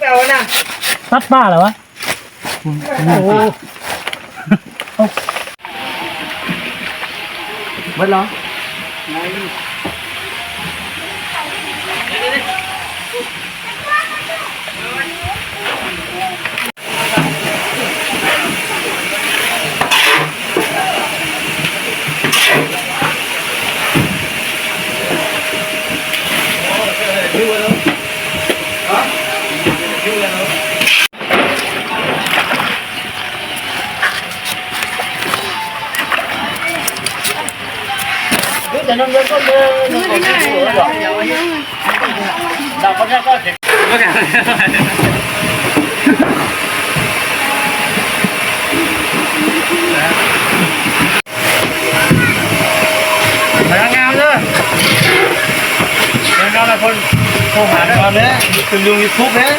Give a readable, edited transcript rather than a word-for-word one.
แปลว่าน่ะ ตัดป้าเหรอวะโอ้ เบิดเหรอจะนั่งเล่นก็เดินไม่ได้ดับก็แค่ก็เสร็จไม่กันพนักงานเลยพนักงานละคนโทรหาได้ก่อนเนี่ยคุณลุงยูทูบเนี่ย